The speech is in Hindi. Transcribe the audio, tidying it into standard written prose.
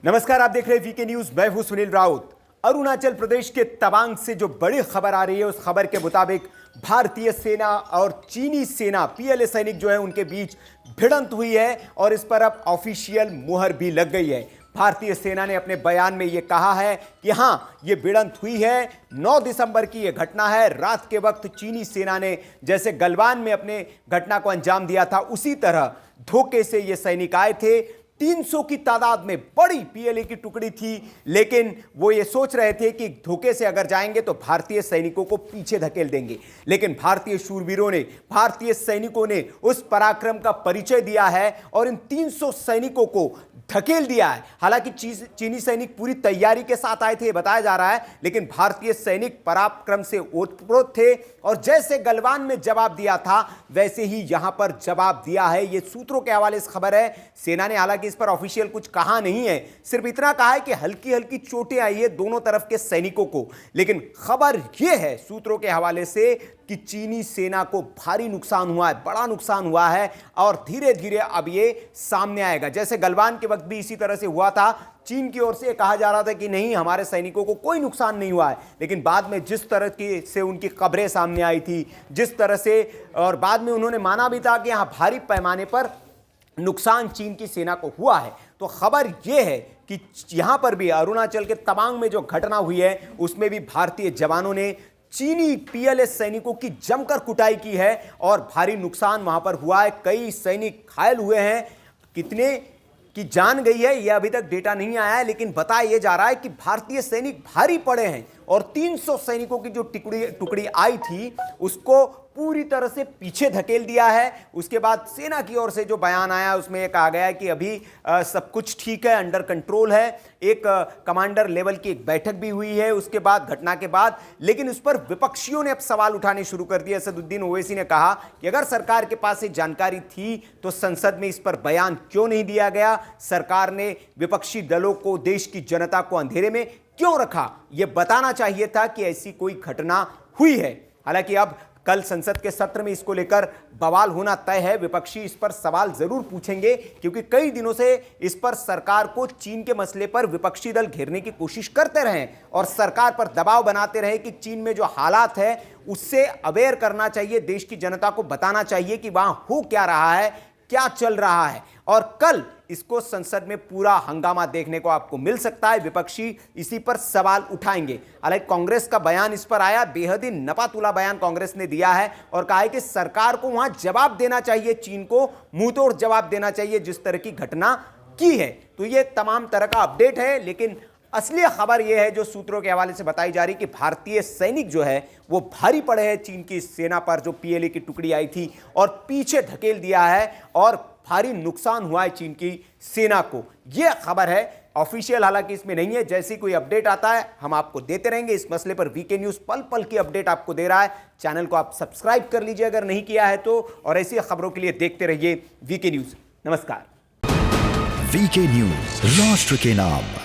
नमस्कार, आप देख रहे हैं वीके न्यूज। मैं हूं सुनील राउत। अरुणाचल प्रदेश के तवांग से जो बड़ी खबर आ रही है, उस खबर के मुताबिक भारतीय सेना और चीनी सेना पीएलए सैनिक जो है उनके बीच भिड़ंत हुई है और इस पर अब ऑफिशियल मुहर भी लग गई है। भारतीय सेना ने अपने बयान में यह कहा है कि हां, यह भिड़ंत हुई है। 9 दिसंबर की यह घटना है। रात के वक्त चीनी सेना ने जैसे गलवान में अपने घटना को अंजाम दिया था, उसी तरह धोखे से ये सैनिक आए थे। 300 की तादाद में बड़ी पीएलए की टुकड़ी थी, लेकिन वो ये सोच रहे थे कि धोखे से अगर जाएंगे तो भारतीय सैनिकों को पीछे धकेल देंगे। लेकिन भारतीय शूरवीरों ने, भारतीय सैनिकों ने उस पराक्रम का परिचय दिया है और इन 300 सैनिकों को धकेल दिया है। हालांकि चीनी सैनिक पूरी तैयारी के साथ आए थे, बताया जा रहा है, लेकिन भारतीय सैनिक पराक्रम से ओतप्रोत थे और जैसे गलवान में जवाब दिया था वैसे ही यहां पर जवाब दिया है। यह सूत्रों के हवाले से खबर है। सेना ने हालांकि इस पर ऑफिशियल कुछ कहा नहीं है, सिर्फ इतना कहा है कि हल्की हल्की चोटें आई है दोनों तरफ के सैनिकों को। लेकिन खबर यह है सूत्रों के हवाले से कि चीनी सेना को भारी नुकसान हुआ है, बड़ा नुकसान हुआ है और धीरे धीरे अब ये सामने आएगा। जैसे गलवान के वक्त भी इसी तरह से हुआ था। चीन की ओर से कहा जा रहा था कि नहीं, हमारे सैनिकों को कोई नुकसान नहीं हुआ है, लेकिन बाद में जिस तरह की से उनकी खबरें सामने आई थी, जिस तरह से, और बाद में उन्होंने माना भी था कि यहां भारी पैमाने पर नुकसान चीन की सेना को हुआ है। तो खबर यह है कि यहां पर भी अरुणाचल के तवांग में जो घटना हुई है उसमें भी भारतीय जवानों ने चीनी पीएलए सैनिकों की जमकर कुटाई की है और भारी नुकसान वहां पर हुआ है। कई सैनिक घायल हुए हैं। कितने की जान गई है यह अभी तक डेटा नहीं आया है, लेकिन बताया यह जा रहा है कि भारतीय सैनिक भारी पड़े हैं और 300 सैनिकों की जो टुकड़ी आई थी उसको पूरी तरह से पीछे धकेल दिया है। उसके बाद सेना की ओर से जो बयान आया उसमें यह कहा गया है कि अभी सब कुछ ठीक है, अंडर कंट्रोल है। एक कमांडर लेवल की एक बैठक भी हुई है उसके बाद, घटना के बाद, लेकिन उस पर विपक्षियों ने अब सवाल उठाने शुरू कर दिए। असदुद्दीन ओवैसी ने कहा कि अगर सरकार के पास ये जानकारी थी तो संसद में इस पर बयान क्यों नहीं दिया गया? सरकार ने विपक्षी दलों को, देश की जनता को अंधेरे में क्यों रखा? यह बताना चाहिए था कि ऐसी कोई घटना हुई है। हालांकि अब कल संसद के सत्र में इसको लेकर बवाल होना तय है। विपक्षी इस पर सवाल जरूर पूछेंगे क्योंकि कई दिनों से इस पर सरकार को, चीन के मसले पर विपक्षी दल घेरने की कोशिश करते रहे और सरकार पर दबाव बनाते रहे कि चीन में जो हालात है उससे अवेयर करना चाहिए, देश की जनता को बताना चाहिए कि वहां हो क्या रहा है, क्या चल रहा है। और कल इसको संसद में पूरा हंगामा देखने को आपको मिल सकता है। विपक्षी इसी पर सवाल उठाएंगे। हालांकि कांग्रेस का बयान इस पर आया, बेहद ही नपातुला बयान कांग्रेस ने दिया है और कहा है कि सरकार को वहां जवाब देना चाहिए, चीन को मुंहतोड़ जवाब देना चाहिए जिस तरह की घटना की है। तो ये तमाम तरह का अपडेट है, लेकिन असली खबर यह है जो सूत्रों के हवाले से बताई जा रही कि भारतीय सैनिक जो है वो भारी पड़े हैं चीन की सेना पर, जो पीएलए की टुकड़ी आई थी, और पीछे धकेल दिया है और भारी नुकसान हुआ है चीन की सेना को। यह खबर है ऑफिशियल, हालांकि इसमें नहीं है। जैसी कोई अपडेट आता है हम आपको देते रहेंगे। इस मसले पर वीके न्यूज पल पल की अपडेट आपको दे रहा है। चैनल को आप सब्सक्राइब कर लीजिए अगर नहीं किया है तो, और ऐसी खबरों के लिए देखते रहिए वीके न्यूज। नमस्कार। वीके न्यूज, राष्ट्र के नाम।